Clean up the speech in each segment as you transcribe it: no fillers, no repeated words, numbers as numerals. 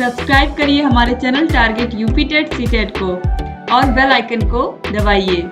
Subscribe करिए हमारे channel target UP TET CTET को और बेल आइकन को दबाइए।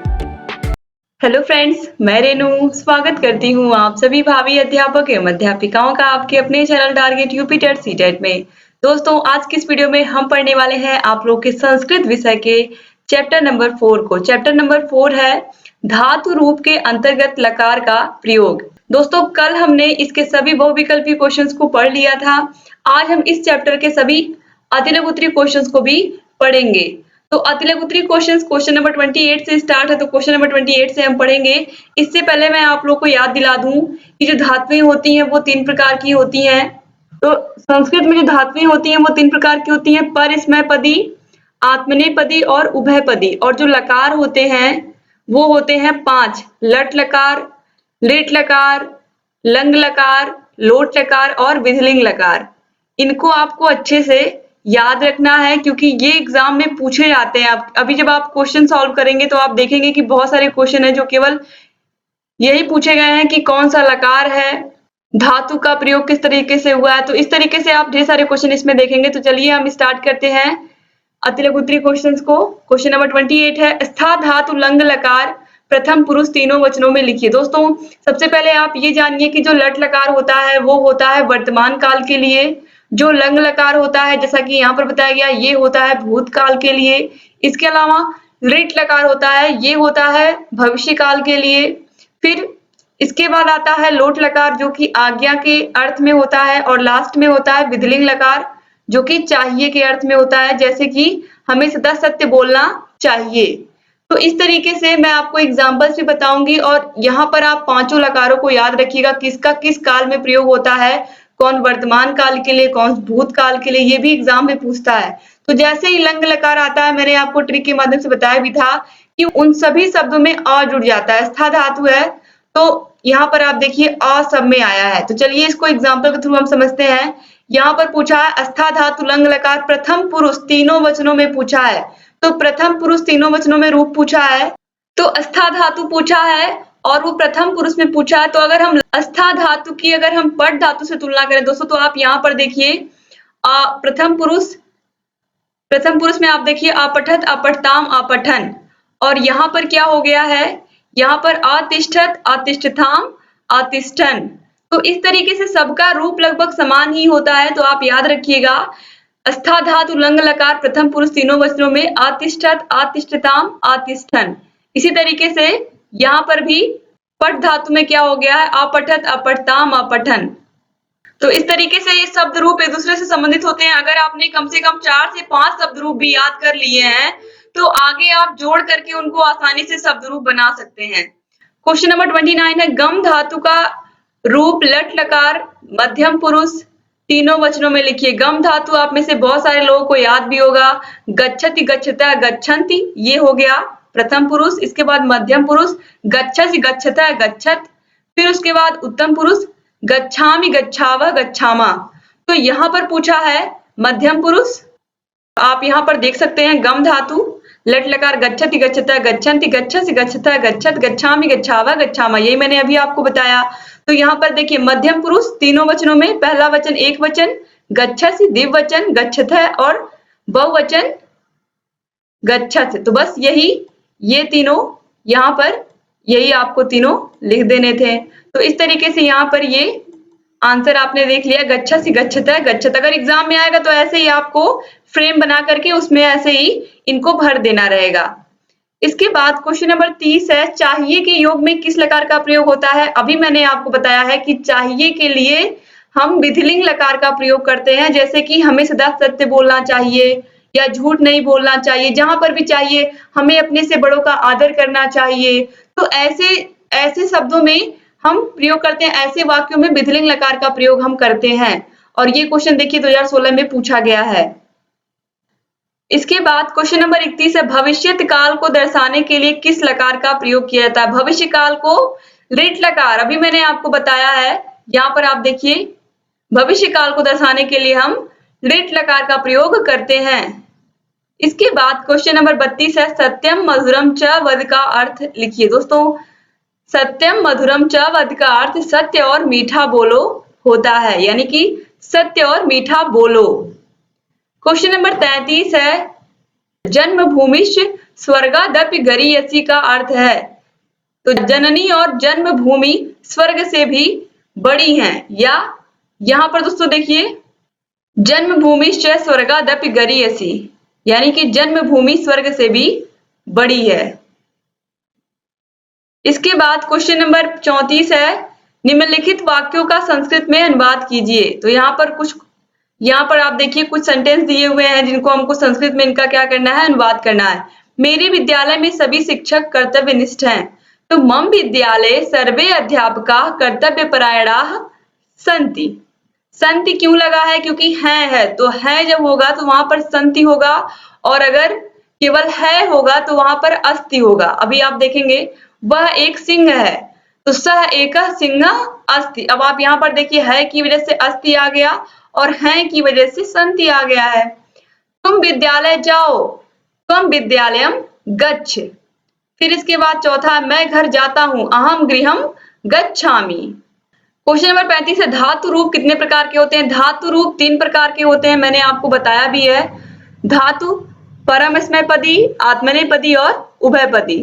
हेलो फ्रेंड्स, मैं रेनू स्वागत करती हूँ आप सभी भावी अध्यापक एवं अध्यापिकाओं का आपके अपने channel target UP TET CTET में। दोस्तों, आज की इस वीडियो में हम पढ़ने वाले हैं आप लोग के संस्कृत विषय के चैप्टर नंबर 4 को। चैप्टर नंबर 4 है धातु रूप के अंतर्गत लकार का प्रयोग। दोस्तों, कल हमने इसके सभी बहुविकल्पी क्वेश्चंस को पढ़ लिया था। आज हम इस चैप्टर के सभी अतिलघुत्तरी क्वेश्चंस को भी पढ़ेंगे। तो अतिलघुत्तरी क्वेश्चंस क्वेश्चन नंबर 28 से स्टार्ट है, तो क्वेश्चन नंबर 28 से हम पढ़ेंगे। इससे पहले मैं आप लोग को याद दिला दूं कि जो धातुएं होती हैं वो 3 प्रकार की होती हैं। तो संस्कृत में जो धातुएं होती हैं वो 3 प्रकार की होती हैं: परस्मैपदी, आत्मनेपदी और उभयपदी। और जो लकार होते हैं वो होते हैं 5: लट लकार, लिट लकार, लंग लकार, लोट लकार और विधिलिंग लकार। इनको आपको अच्छे से याद रखना है क्योंकि ये एग्जाम में पूछे जाते हैं। अभी जब आप क्वेश्चन सॉल्व करेंगे तो आप देखेंगे कि बहुत सारे क्वेश्चन हैं जो केवल यही पूछे गए हैं कि कौन सा लकार है, धातु का प्रयोग किस तरीके से हुआ है। तो इस तरीके से आप ढेर सारे क्वेश्चन इसमें देखेंगे। तो चलिए हम स्टार्ट करते हैं अतिलघुत्तरी क्वेश्चंस को। क्वेश्चन नंबर 28 है स्था धातु लंग लकार प्रथम पुरुष तीनों वचनों में लिखिए। दोस्तों, सबसे पहले आप ये जानिए कि जो लट लकार होता है वो होता है वर्तमान काल के लिए। जो लंग लकार होता है, जैसा कि यहाँ पर बताया गया, ये होता है भूतकाल के लिए। इसके अलावा लिट लकार होता है, ये होता है भविष्य काल के लिए। फिर इसके बाद आता है लोट लकार जो कि आज्ञा के अर्थ में होता है। और लास्ट में होता है विधिलिंग लकार जो कि चाहिए के अर्थ में होता है, जैसे कि हमें सदा सत्य बोलना चाहिए। तो इस तरीके से मैं आपको एग्जाम्पल्स भी बताऊंगी और यहाँ पर आप पांचों लकारों को याद रखिएगा, किसका किस काल में प्रयोग होता है, कौन वर्तमान काल के लिए, कौन भूतकाल के लिए, ये भी एग्जाम में पूछता है। तो जैसे ही लंग लकार आता है, मैंने आपको ट्रिक के माध्यम से बताया भी था कि उन सभी शब्दों में अ जुड़ जाता है। स्था धातु है तो यहाँ पर आप देखिए अ सब में आया है। तो चलिए इसको एग्जाम्पल के थ्रू हम समझते हैं। यहाँ पर पूछा है स्था धातु लंग लकार प्रथम पुरुष तीनों वचनों में पूछा है। तो प्रथम पुरुष तीनों वचनों में रूप पूछा है, तो स्था धातु पूछा है और वो प्रथम पुरुष में पूछा है। तो अगर हम स्था धातु की अगर हम पठ धातु से तुलना करें दोस्तों, तो आप यहाँ पर देखिए प्रथम पुरुष में आप देखिए अपठत, अपठताम, अपठन। और यहाँ पर क्या हो गया है, यहाँ पर अतिष्ठत, अतिष्ठताम, अतिष्ठन। तो इस तरीके से सबका रूप लगभग समान ही होता है। तो आप याद रखिएगा स्था धातु लंग लकार प्रथम पुरुष तीनों वचनों में अतिष्ठत, अतिष्ठताम, अतिष्ठन। इसी तरीके से यहाँ पर भी पठ धातु में क्या हो गया है, अपठत, अपठताम, अपठन। तो इस तरीके से ये शब्द रूप एक दूसरे से संबंधित होते हैं। अगर आपने कम से कम 4 से 5 शब्द रूप भी याद कर लिए हैं तो आगे आप जोड़ करके उनको आसानी से शब्द रूप बना सकते हैं। क्वेश्चन नंबर 29 है गम धातु का रूप लट लकार मध्यम पुरुष तीनों वचनों में लिखिए। गम धातु आप में से बहुत सारे लोगों को याद भी होगा, गच्छति, गच्छता, गच्छन्ति, ये हो गया प्रथम पुरुष। इसके बाद मध्यम पुरुष गच्छसि, गच्छता, गच्छत। फिर उसके बाद उत्तम पुरुष गच्छामि, गच्छावः, गच्छामा। तो यहाँ पर पूछा है मध्यम पुरुष। आप यहाँ पर देख सकते हैं गम धातु लट लकार गच्छति, गच्छता, गच्छन्ति, गच्छसि, गच्छता, गच्छत, गच्छामि, गच्छावः, गच्छामा, यही मैंने अभी आपको बताया। तो यहाँ पर देखिए मध्यम पुरुष तीनों वचनों में पहला वचन एक वचन गच्छसि, द्विवचन गच्छतः और बहुवचन गच्छत। तो बस यही ये तीनों यहाँ पर यही आपको तीनों लिख देने थे। तो इस तरीके से यहाँ पर ये आंसर आपने देख लिया, गच्छसि, गच्छतः, गच्छत। अगर एग्जाम में आएगा तो ऐसे ही आपको फ्रेम बना करके उसमें ऐसे ही इनको भर देना रहेगा। इसके बाद क्वेश्चन नंबर 30 है चाहिए के योग में किस लकार का प्रयोग होता है। अभी मैंने आपको बताया है कि चाहिए के लिए हम विधिलिंग लकार का प्रयोग करते हैं, जैसे कि हमें सदा सत्य बोलना चाहिए या झूठ नहीं बोलना चाहिए। जहां पर भी चाहिए हमें अपने से बड़ों का आदर करना चाहिए। तो ऐसे शब्दों में हम प्रयोग करते हैं, ऐसे वाक्यों में विधिलिंग लकार का प्रयोग हम करते हैं। और ये क्वेश्चन देखिए 2016 में पूछा गया है। इसके बाद क्वेश्चन नंबर 31 है भविष्यत काल को दर्शाने के लिए किस लकार का प्रयोग किया जाता है। भविष्य काल को लिट लकार, अभी मैंने आपको बताया है। यहाँ पर आप देखिए भविष्य काल को दर्शाने के लिए हम लिट लकार का प्रयोग करते हैं। इसके बाद क्वेश्चन नंबर 32 है सत्यम मधुरम च वद का अर्थ लिखिए। दोस्तों, सत्यम मधुरम च वद का अर्थ सत्य और मीठा बोलो होता है, यानी कि सत्य और मीठा बोलो। क्वेश्चन नंबर 33 है, जन्मभूमिश्च स्वर्गादपि गरीयसी का अर्थ है। तो जननी और जन्मभूमि स्वर्ग से भी बड़ी हैं, या यहाँ पर दोस्तों देखिए जन्मभूमिश्च स्वर्गादपि गरीयसी, यानी कि जन्मभूमि स्वर्ग से भी बड़ी है। इसके बाद क्वेश्चन नंबर 34 है, निम्नलिखित वाक्यों का संस्कृत में अनुवाद कीजिए। तो यहाँ पर आप देखिए कुछ सेंटेंस दिए हुए हैं जिनको हमको संस्कृत में इनका क्या करना है, अनुवाद करना है। मेरे विद्यालय में सभी शिक्षक कर्तव्यनिष्ठ हैं। तो मम विद्यालये सर्वे अध्यापकाः कर्तव्यपरायणाः सन्ति। संति क्यों लगा है, क्योंकि है तो है जब होगा तो वहां पर संति होगा, और अगर केवल है होगा तो वहां पर अस्ति होगा। अभी आप देखेंगे वह एक सिंह है, तो सह एकः सिंहः अस्ति। अब आप यहाँ पर देखिए है की वजह से अस्ति आ गया और है की वजह से संति आ गया है। तुम विद्यालय जाओ, त्वं विद्यालयं गच्छ। फिर इसके बाद चौथा है, मैं घर जाता हूं, अहम गृहं गच्छामि। क्वेश्चन नंबर 35 है, धातु रूप कितने प्रकार के होते हैं? धातु रूप 3 प्रकार के होते हैं, मैंने आपको बताया भी है। धातु परमस्मैपदी, आत्मनेपदी और उभयपदी।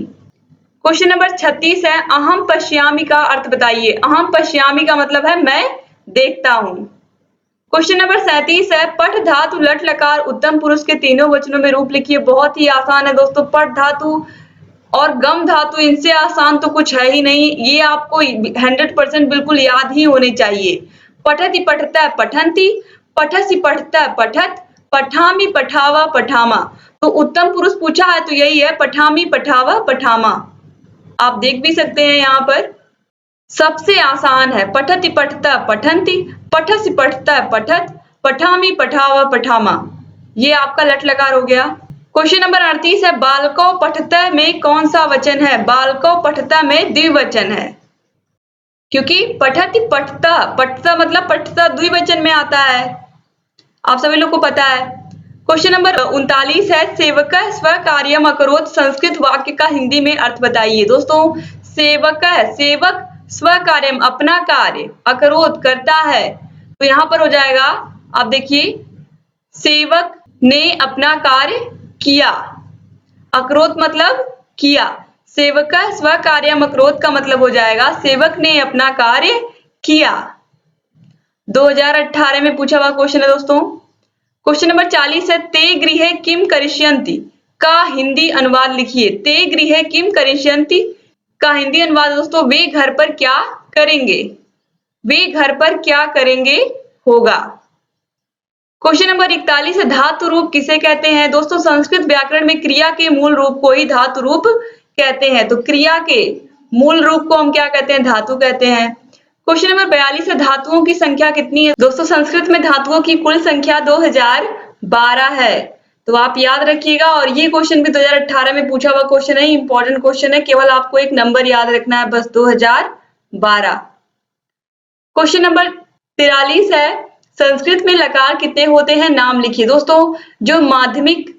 क्वेश्चन नंबर 36 है, अहम पश्यामि का अर्थ बताइए। अहम पश्यामि का मतलब है मैं देखता हूं। क्वेश्चन नंबर 37 है, पठ धातु लट लकार उत्तम पुरुष के तीनों वचनों में रूप लिखिए। बहुत ही आसान है दोस्तों, पठ धातु और गम धातु, इनसे आसान तो कुछ है ही नहीं। ये आपको 100% बिल्कुल याद ही होने चाहिए। पठति पठता पठंती, पठसी पठता पठत, पठामी पठावा पठामा। तो उत्तम पुरुष पूछा है तो यही है, पठामी पठावा पठामा। आप देख भी सकते हैं यहाँ पर सबसे आसान है, पठति पठता पठंती, पठसी पठता पठत, पठामी पठावा पठामा। ये आपका लट लकार हो गया। क्वेश्चन नंबर 38 है, बालको पठता में कौन सा वचन है? बालको पठता में द्विवचन है, क्योंकि पठति पठता, पठता मतलब पठता द्विवचन में आता है, आप सभी लोग को पता है। क्वेश्चन नंबर 39 है, सेवकः स्वकार्यम अकरोत्, संस्कृत वाक्य का हिंदी में अर्थ बताइए। दोस्तों सेवकः, सेवक, स्वकार्यम अपना कार्य, अकरोत् करता है, तो यहाँ पर हो जाएगा, आप देखिए सेवक ने अपना कार्य किया, अकरोत् मतलब किया, सेवकः स्वकार्यम अकरोत् का मतलब हो जाएगा सेवक ने अपना कार्य किया। 2018 में पूछा हुआ क्वेश्चन है दोस्तों। क्वेश्चन नंबर 40 है, ते गृहे किम करिष्यन्ति का हिंदी अनुवाद लिखिए। ते गृहे किम करिष्यन्ति का हिंदी अनुवाद दोस्तों, वे घर पर क्या करेंगे, वे घर पर क्या करेंगे होगा। क्वेश्चन नंबर 41 है, धातु रूप किसे कहते हैं? दोस्तों संस्कृत व्याकरण में क्रिया के मूल रूप को ही धातु रूप कहते हैं, तो क्रिया के मूल रूप को हम क्या कहते हैं? धातु कहते हैं। क्वेश्चन नंबर 42 है, धातुओं की संख्या कितनी है? दोस्तों संस्कृत में धातुओं की कुल संख्या 2012 है, तो आप याद रखिएगा। और ये क्वेश्चन भी 2018 में पूछा हुआ क्वेश्चन है, इंपॉर्टेंट क्वेश्चन है, केवल आपको एक नंबर याद रखना है बस, 2012। क्वेश्चन नंबर 43 है, संस्कृत में लकार कितने होते हैं? नाम लिखिए। दोस्तों जो माध्यमिक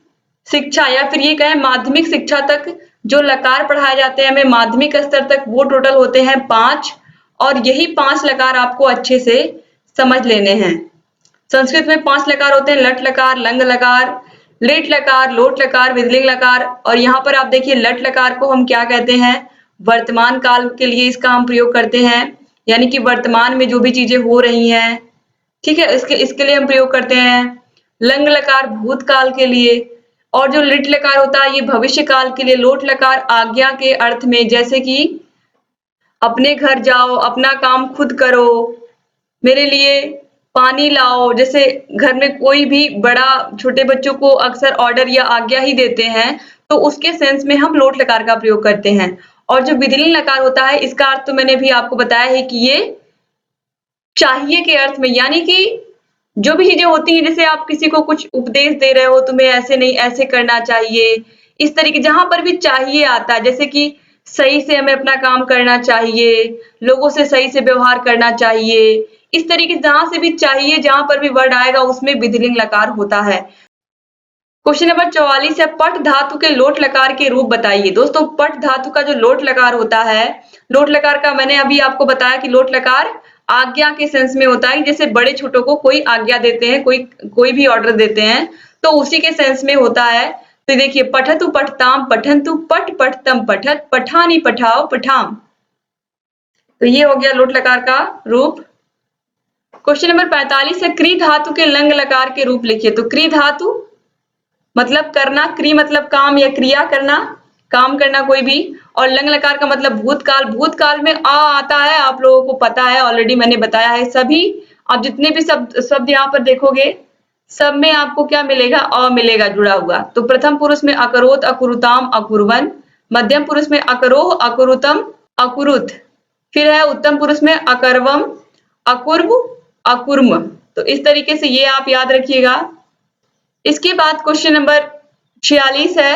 शिक्षा या फिर ये कहें माध्यमिक शिक्षा तक जो लकार पढ़ाए जाते हैं हमें माध्यमिक स्तर तक, वो टोटल होते हैं 5, और यही 5 लकार आपको अच्छे से समझ लेने हैं। संस्कृत में 5 लकार होते हैं, लट लकार, लंग लकार, लिट लकार, लोट लकार, विदलिंग लकार। और यहाँ पर आप देखिए लट लकार को हम क्या कहते हैं? वर्तमान काल के लिए इसका हम प्रयोग करते हैं, यानी कि वर्तमान में जो भी चीजें हो रही हैं, ठीक है, इसके लिए हम प्रयोग करते हैं। लंग लकार भूतकाल के लिए, और जो लिट लकार होता है ये भविष्य काल के लिए। लोट लकार आज्ञा के अर्थ में, जैसे कि अपने घर जाओ, अपना काम खुद करो, मेरे लिए पानी लाओ। जैसे घर में कोई भी बड़ा छोटे बच्चों को अक्सर ऑर्डर या आज्ञा ही देते हैं, तो उसके सेंस में हम लोट लकार का प्रयोग करते हैं। और जो विदलिंग लकार होता है इसका अर्थ तो मैंने भी आपको बताया है कि ये चाहिए के अर्थ में, यानी कि जो भी चीजें होती हैं, जैसे आप किसी को कुछ उपदेश दे रहे हो, तुम्हें ऐसे नहीं ऐसे करना चाहिए, इस तरीके जहां पर भी चाहिए आता है, जैसे कि सही से हमें अपना काम करना चाहिए, लोगों से सही से व्यवहार करना चाहिए, इस तरीके जहां से भी चाहिए, जहां पर भी वर्ड आएगा उसमें विदलिंग लकार होता है। क्वेश्चन नंबर 44 है, पठ धातु के लोट लकार के रूप बताइए। दोस्तों पठ धातु का जो लोट लकार होता है, लोट लकार का मैंने अभी आपको बताया कि लोट लकार आज्ञा के सेंस में होता है, जैसे बड़े छोटों को कोई आज्ञा देते हैं, कोई भी ऑर्डर देते हैं, तो उसी के सेंस में होता है। तो देखिए पठतु पठताम पठन्तु पठ पठतम पठत पठानी पठाओ पठाम। तो ये हो गया लोट लकार का रूप। क्वेश्चन नंबर 45 है क्री धातु के लंग लकार के रूप लिखिए। तो क्री धातु मतलब करना, क्री मतलब काम या क्रिया करना, काम करना कोई भी, और लंग लकार का मतलब भूतकाल। भूतकाल में आ आता है, आप लोगों को पता है, ऑलरेडी मैंने बताया है। सभी आप जितने भी शब्द यहाँ पर देखोगे सब में आपको क्या मिलेगा, अ मिलेगा जुड़ा हुआ। तो प्रथम पुरुष में अकरोत अकुरुताम अकुर्वन, मध्यम पुरुष में अकरोह अकुरुतम अकुरुत, फिर है उत्तम पुरुष में अकर्वम अकुर्व अकुर्म। तो इस तरीके से ये आप याद रखिएगा। इसके बाद क्वेश्चन नंबर 46 है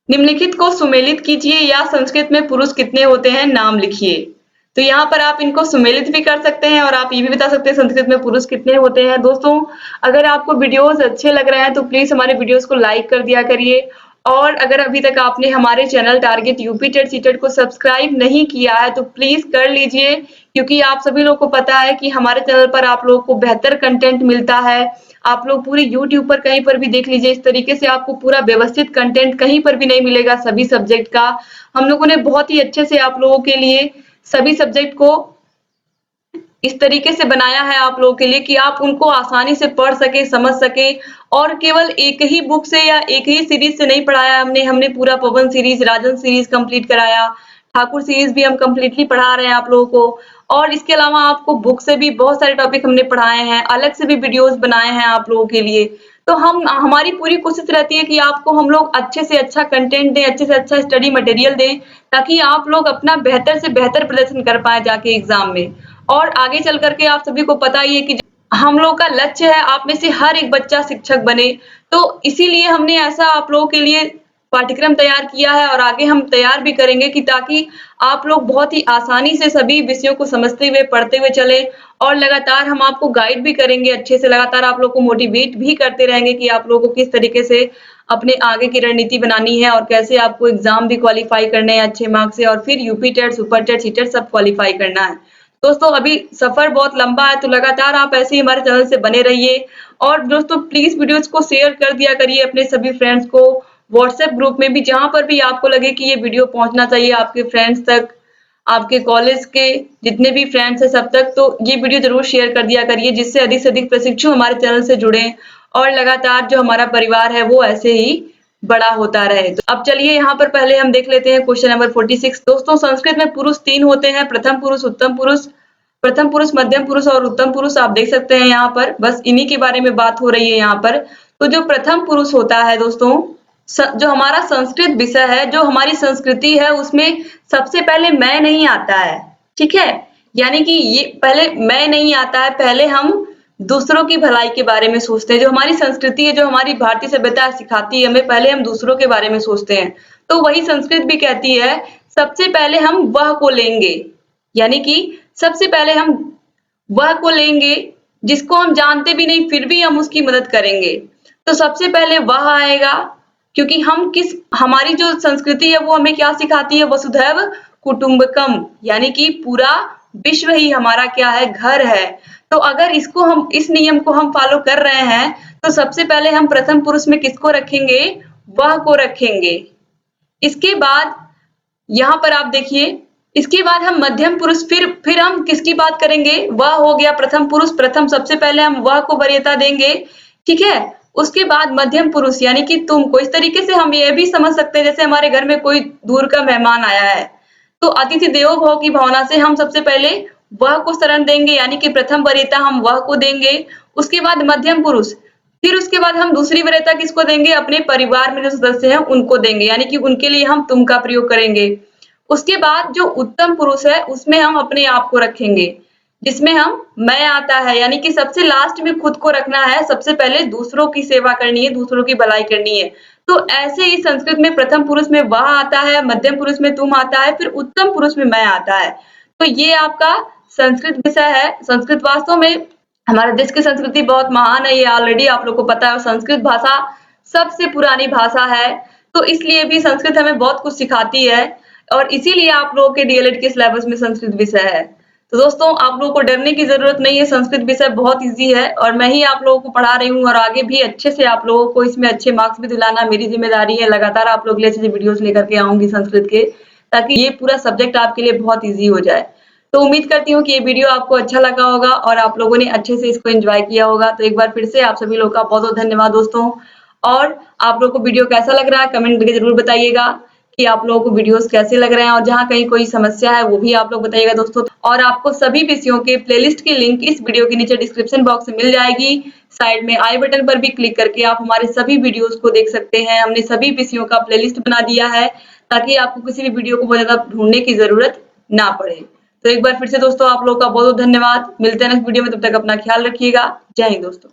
निम्नलिखित को सुमेलित कीजिए या संस्कृत में पुरुष कितने होते हैं नाम लिखिए। तो यहाँ पर आप इनको सुमेलित भी कर सकते हैं और आप ये भी बता सकते हैं संस्कृत में पुरुष कितने होते हैं। दोस्तों अगर आपको वीडियोस अच्छे लग रहे हैं तो प्लीज हमारे वीडियोस को लाइक कर दिया करिए, और अगर अभी तक आपने हमारे channel target UP TET CTET को सब्सक्राइब नहीं किया है तो प्लीज कर लीजिए, क्योंकि आप सभी लोगों को पता है कि हमारे चैनल पर आप लोगों को बेहतर कंटेंट मिलता है। आप लोग पूरी यूट्यूब पर कहीं पर भी देख लीजिए, इस तरीके से आपको पूरा व्यवस्थित कंटेंट कहीं पर भी नहीं मिलेगा सभी सब्जेक्ट का। हम लोगों ने बहुत ही अच्छे से आप लोगों के लिए सभी सब्जेक्ट को इस तरीके से बनाया है आप लोगों के लिए कि आप उनको आसानी से पढ़ सके, समझ सके। और केवल एक ही बुक से या एक ही सीरीज से नहीं पढ़ाया हमने पूरा पवन सीरीज, राजन सीरीज कंप्लीट कराया, ठाकुर सीरीज भी हम कंप्लीटली पढ़ा रहे हैं आप लोगों को। और इसके अलावा आपको बुक से भी बहुत सारे टॉपिक हमने पढ़ाए हैं, अलग से भी वीडियोस बनाए हैं आप लोगों के लिए। तो हमारी पूरी कोशिश रहती है कि आपको हम लोग अच्छे से अच्छा कंटेंट दें, अच्छे से अच्छा स्टडी मटेरियल दें, ताकि आप लोग अपना बेहतर से बेहतर प्रदर्शन कर पाए जाके एग्जाम में। और आगे चल करके आप सभी को पता ही है कि हम लोग का लक्ष्य है आप में से हर एक बच्चा शिक्षक बने। तो इसीलिए हमने ऐसा आप लोगों के लिए पाठ्यक्रम तैयार किया है और आगे हम तैयार भी करेंगे कि ताकि आप लोग बहुत ही आसानी से सभी विषयों को समझते हुए पढ़ते हुए चले। और लगातार हम आपको गाइड भी करेंगे अच्छे से, लगातार आप लोग को मोटिवेट भी करते रहेंगे कि आप लोगों को किस तरीके से अपने आगे की रणनीति बनानी है और कैसे आपको एग्जाम भी क्वालिफाई करने हैं अच्छे मार्क्स से, और फिर UP TET, super TET, CTET सब क्वालिफाई करना है। दोस्तों अभी सफर बहुत लंबा है, तो लगातार आप ऐसे ही हमारे चैनल से बने रहिए। और दोस्तों प्लीज वीडियोस को शेयर कर दिया करिए अपने सभी फ्रेंड्स को, व्हाट्सएप ग्रुप में भी, जहां पर भी आपको लगे कि ये वीडियो पहुंचना चाहिए आपके फ्रेंड्स तक, आपके कॉलेज के जितने भी फ्रेंड्स हैं सब तक। तो ये वीडियो जरूर शेयर कर दिया करिए, जिससे अधिक से अधिक प्रशिक्षु हमारे चैनल से जुड़े और लगातार जो हमारा परिवार है वो ऐसे ही बड़ा होता रहे। तो अब चलिए यहाँ पर पहले हम देख लेते हैं क्वेश्चन नंबर 46। दोस्तों संस्कृत में पुरुष 3 होते हैं, प्रथम पुरुष, उत्तम पुरुष, प्रथम पुरुष, मध्यम पुरुष और उत्तम पुरुष। आप देख सकते हैं यहाँ पर बस इन्हीं के बारे में बात हो रही है यहाँ पर। तो जो प्रथम पुरुष होता है दोस्तों, जो हमारा संस्कृत विषय है, जो हमारी संस्कृति है, उसमें सबसे पहले मैं नहीं आता है, ठीक है। यानी कि ये पहले मैं नहीं आता है, पहले हम दूसरों की भलाई के बारे में सोचते हैं। जो हमारी संस्कृति है, जो हमारी भारतीय सभ्यता सिखाती है हमें, पहले हम दूसरों के बारे में सोचते हैं। तो वही संस्कृत भी कहती है सबसे पहले हम वह को लेंगे, यानी कि सबसे पहले हम वह को लेंगे जिसको हम जानते भी नहीं फिर भी हम उसकी मदद करेंगे। तो सबसे पहले वह आएगा, क्योंकि हमारी जो संस्कृति है वो हमें क्या सिखाती है, वसुधैव कुटुंबकम, यानी कि पूरा विश्व ही हमारा क्या है, घर है। तो अगर इस नियम को हम फॉलो कर रहे हैं तो सबसे पहले हम प्रथम पुरुष में किसको रखेंगे, वह को रखेंगे। इसके बाद यहाँ पर आप देखिए, इसके बाद हम मध्यम पुरुष, फिर हम किसकी बात करेंगे, वह हो गया प्रथम पुरुष, प्रथम सबसे पहले हम वह को वरीयता देंगे, ठीक है। उसके बाद मध्यम पुरुष यानी कि तुमको। इस तरीके से हम ये भी समझ सकते हैं जैसे हमारे घर में कोई दूर का मेहमान आया है, तो अतिथि देवो भव की भावना से हम सबसे पहले वह को शरण देंगे, यानी कि प्रथम वरीयता हम वह को देंगे। उसके बाद मध्यम पुरुष, फिर उसके बाद हम दूसरी वरीयता किसको देंगे, अपने परिवार में जो सदस्य हैं उनको देंगे, यानी कि उनके लिए हम तुम का प्रयोग करेंगे। उसके बाद जो उत्तम पुरुष है उसमें हम अपने आप को रखेंगे, जिसमें हम मैं आता है, यानी कि सबसे लास्ट में खुद को रखना है, सबसे पहले दूसरों की सेवा करनी है, दूसरों की भलाई करनी है। तो ऐसे ही संस्कृत में प्रथम पुरुष में वह आता है, मध्यम पुरुष में तुम आता है, फिर उत्तम पुरुष में मैं आता है। तो ये आपका संस्कृत विषय है। संस्कृत वास्तव में हमारे देश की संस्कृति बहुत महान है, ये ऑलरेडी आप लोग को पता है। और संस्कृत भाषा सबसे पुरानी भाषा है, तो इसलिए भी संस्कृत हमें बहुत कुछ सिखाती है, और इसीलिए आप लोगों के डीएलएड के सिलेबस में संस्कृत विषय है। तो दोस्तों आप लोगों को डरने की ज़रूरत नहीं है, संस्कृत विषय बहुत ईज़ी है और मैं ही आप लोगों को पढ़ा रही हूँ और आगे भी अच्छे से आप लोगों को इसमें अच्छे मार्क्स भी दिलाना मेरी ज़िम्मेदारी है। लगातार आप लोगों के लिए अच्छे-अच्छे वीडियोज़ लेकर के आऊँगी संस्कृत के, ताकि ये पूरा सब्जेक्ट आपके लिए बहुत ईज़ी हो जाए। तो उम्मीद करती हूँ कि ये वीडियो आपको अच्छा लगा होगा और आप लोगों ने अच्छे से इसको एन्जॉय किया होगा। तो एक बार फिर से आप सभी लोगों का बहुत-बहुत धन्यवाद दोस्तों। और आप लोगों को वीडियो कैसा लग रहा है कमेंट करके ज़रूर बताइएगा कि आप लोगों को वीडियोज़ कैसे लग रहे हैं और जहाँ कहीं कोई समस्या है वो भी आप लोग बताइएगा दोस्तों। और आपको सभी विषयों के प्लेलिस्ट की लिंक इस वीडियो के नीचे डिस्क्रिप्शन बॉक्स में मिल जाएगी। साइड में आई बटन पर भी क्लिक करके आप हमारे सभी वीडियोज़ को देख सकते हैं। हमने सभी विषयों का प्लेलिस्ट बना दिया है ताकि आपको किसी भी वीडियो को बहुत ज़्यादा ढूँढने की ज़रूरत ना पड़े। तो एक बार फिर से दोस्तों आप लोगों का बहुत-बहुत धन्यवाद। मिलते हैं नेक्स्ट वीडियो में, तब तक अपना ख्याल रखिएगा। जय हिंद दोस्तों।